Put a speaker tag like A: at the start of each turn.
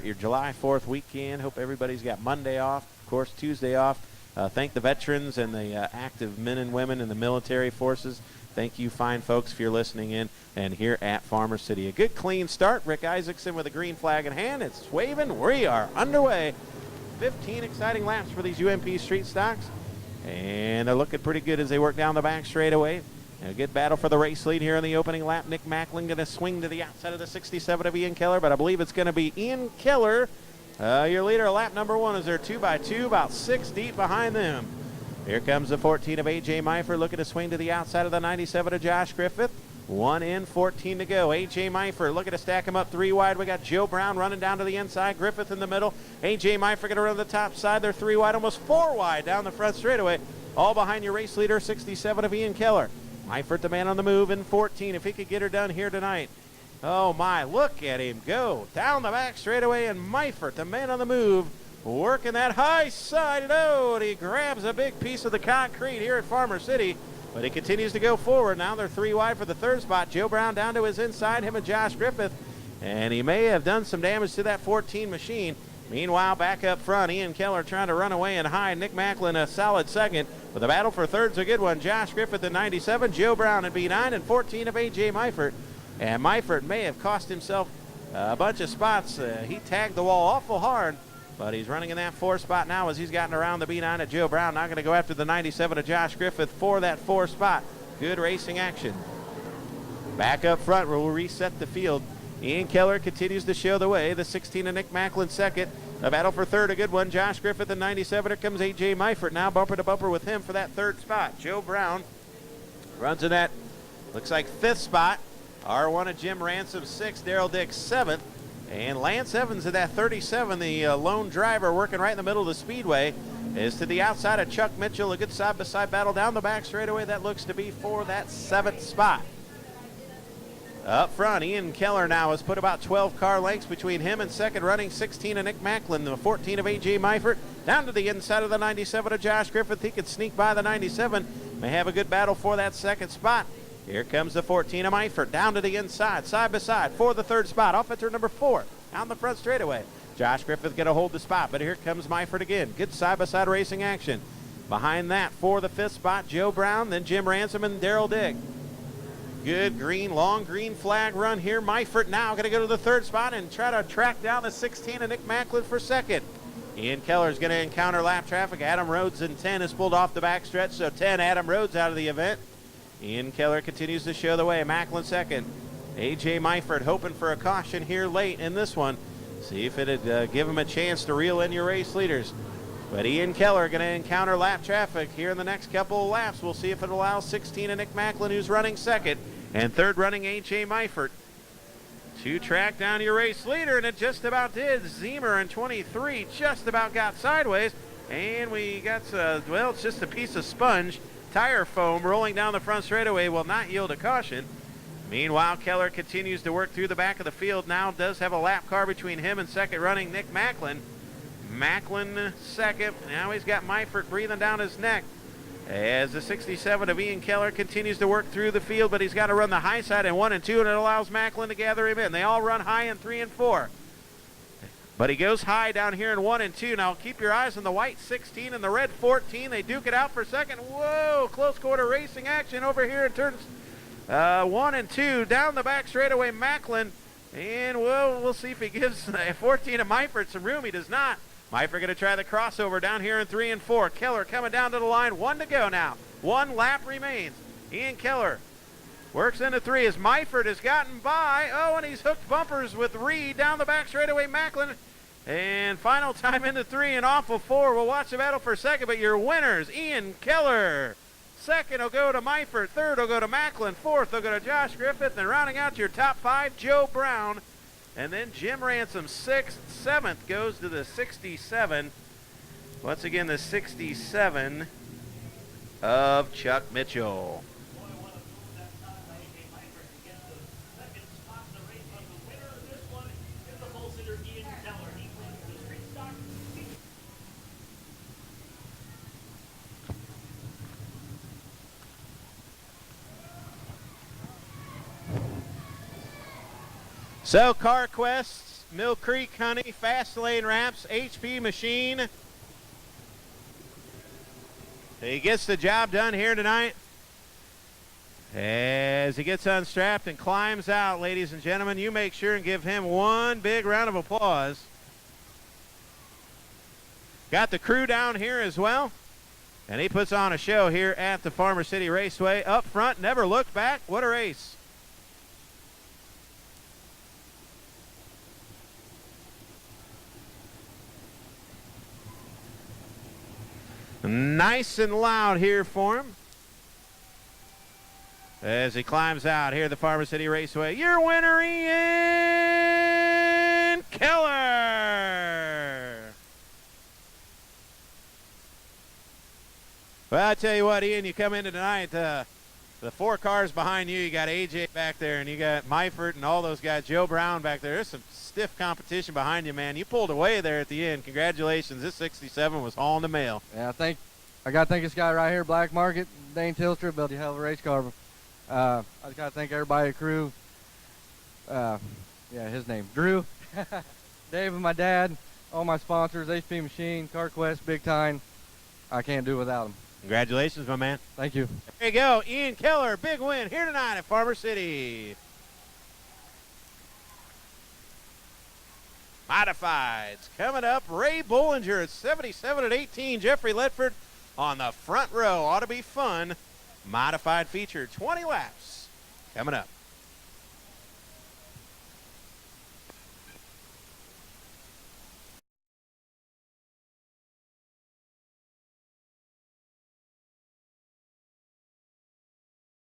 A: Your July 4th weekend. Hope everybody's got Monday off, of course, Tuesday off. Thank the veterans and the active men and women in the military forces. Thank you, fine folks, for your listening in and here at Farmer City. A good, clean start. Rick Isaacson with a green flag in hand. It's waving. We are underway. 15 exciting laps for these UMP street stocks. And they're looking pretty good as they work down the back straightaway. A good battle for the race lead here in the opening lap. Nick Macklin going to swing to the outside of the 67 of Ian Keller, but I believe it's going to be Ian Keller, your leader of lap number 1, as they're 2x2, about 6 deep behind them. Here comes the 14 of A.J. Meifert looking to swing to the outside of the 97 of Josh Griffith. 1 in, 14 to go. A.J. Meifert looking to stack him up 3 wide. We got Joe Brown running down to the inside. Griffith in the middle. A.J. Meifert going to run to the top side. They're 3 wide, almost 4 wide down the front straightaway. All behind your race leader, 67 of Ian Keller. Meifert, the man on the move, in 14, if he could get her done here tonight. Oh, my, look at him go. Down the back straightaway, and Meifert, the man on the move, working that high side load. He grabs a big piece of the concrete here at Farmer City, but he continues to go forward. Now they're 3 wide for the 3rd spot. Joe Brown down to his inside, him and Josh Griffith, and he may have done some damage to that 14 machine. Meanwhile, back up front, Ian Keller trying to run away and hide. Nick Macklin a solid second. But the battle for third's a good one. Josh Griffith at 97, Joe Brown at B9, and 14 of A.J. Meifert. And Meifert may have cost himself a bunch of spots. He tagged the wall awful hard, but he's running in that 4 spot now as he's gotten around the B9 of Joe Brown. Now going to go after the 97 of Josh Griffith for that 4 spot. Good racing action. Back up front, we'll reset the field. Ian Keller continues to show the way. The 16 of Nick Macklin second. The battle for third, a good one. Josh Griffith at 97. Here comes A.J. Meifert now bumper to bumper with him for that 3rd spot. Joe Brown runs in that, looks like 5th spot. R1 of Jim Ransom 6th. Daryl Dix 7th. And Lance Evans at that 37, the lone driver working right in the middle of the speedway, is to the outside of Chuck Mitchell. A good side-by-side battle down the back straightaway. That looks to be for that 7th spot. Up front, Ian Keller now has put about 12 car lengths between him and second running 16 of Nick Macklin, the 14 of A.J. Meifert, down to the inside of the 97 of Josh Griffith. He could sneak by the 97, may have a good battle for that 2nd spot. Here comes the 14 of Meifert, down to the inside, side by side for the 3rd spot, off at turn number 4, down the front straightaway. Josh Griffith going to hold the spot, but here comes Meifert again. Good side-by-side racing action. Behind that for the 5th spot, Joe Brown, then Jim Ransom and Daryl Digg. Good green, long green flag run here. Meifert now going to go to the 3rd spot and try to track down the 16 of Nick Macklin for second. Ian Keller is going to encounter lap traffic. Adam Rhodes in 10 is pulled off the backstretch, so 10 Adam Rhodes out of the event. Ian Keller continues to show the way. Macklin second. A.J. Meifert hoping for a caution here late in this one. See if it'd give him a chance to reel in your race leaders. But Ian Keller going to encounter lap traffic here in the next couple of laps. We'll see if it allows 16 of Nick Macklin, who's running second, and third running A.J. Meifert to track down your race leader, and it just about did. Zemer in 23 just about got sideways, and we got, well, it's just a piece of sponge. Tire foam rolling down the front straightaway will not yield a caution. Meanwhile, Keller continues to work through the back of the field. Now does have a lap car between him and second running Nick Macklin. Macklin second. Now he's got Meifert breathing down his neck as the 67 of Ian Keller continues to work through the field, but he's got to run the high side in 1 and 2, and it allows Macklin to gather him in. They all run high in 3 and 4. But he goes high down here in 1 and 2. Now keep your eyes on the white 16 and the red 14. They duke it out for second. Whoa, close quarter racing action over here in turns 1 and 2. Down the back straightaway, Macklin. And we'll see if he gives 14 of Meifert some room. He does not. Meifert going to try the crossover down here in 3 and 4. Keller coming down to the line. 1 to go now. 1 lap remains. Ian Keller works into 3 as Meifert has gotten by. Oh, and he's hooked bumpers with Reed down the back straightaway. Macklin. And final time into 3 and off of 4. We'll watch the battle for second, but your winners, Ian Keller. Second will go to Meifert. Third will go to Macklin. Fourth will go to Josh Griffith. And rounding out your top 5, Joe Brown. And then Jim Ransom, 6th. 7th goes to the 67. Once again, the 67 of Chuck Mitchell. So CarQuest Mill Creek Honey, Fast Lane Wraps, HP Machine. He gets the job done here tonight as he gets unstrapped and climbs out. Ladies and gentlemen, you make sure and give him one big round of applause. Got the crew down here as well, and he puts on a show here at the Farmer City Raceway. Up front, never looked back. What a race. Nice and loud here for him as he climbs out here at the Farmer City Raceway. Your winner, Ian Keller. Well, I tell you what, Ian, you come into tonight, the 4 cars behind you, you got AJ back there, and you got Meifert and all those guys, Joe Brown back there. There's some stiff competition behind you, man. You pulled away there at the end. Congratulations. This 67 was hauling the mail.
B: Yeah, I got to thank this guy right here, Black Market, Dane Tilstra, built a hell of a race car. I just got to thank everybody, the crew. Yeah, his name, Drew, Dave and my dad, all my sponsors, HP Machine, CarQuest, Big Time. I can't do it without them.
A: Congratulations, my man.
B: Thank you.
A: There you go. Ian Keller, big win here tonight at Farmer City. Modifieds coming up. Ray Bollinger at 77 at 18. Jeffrey Ledford on the front row. Ought to be fun. Modified feature, 20 laps coming up.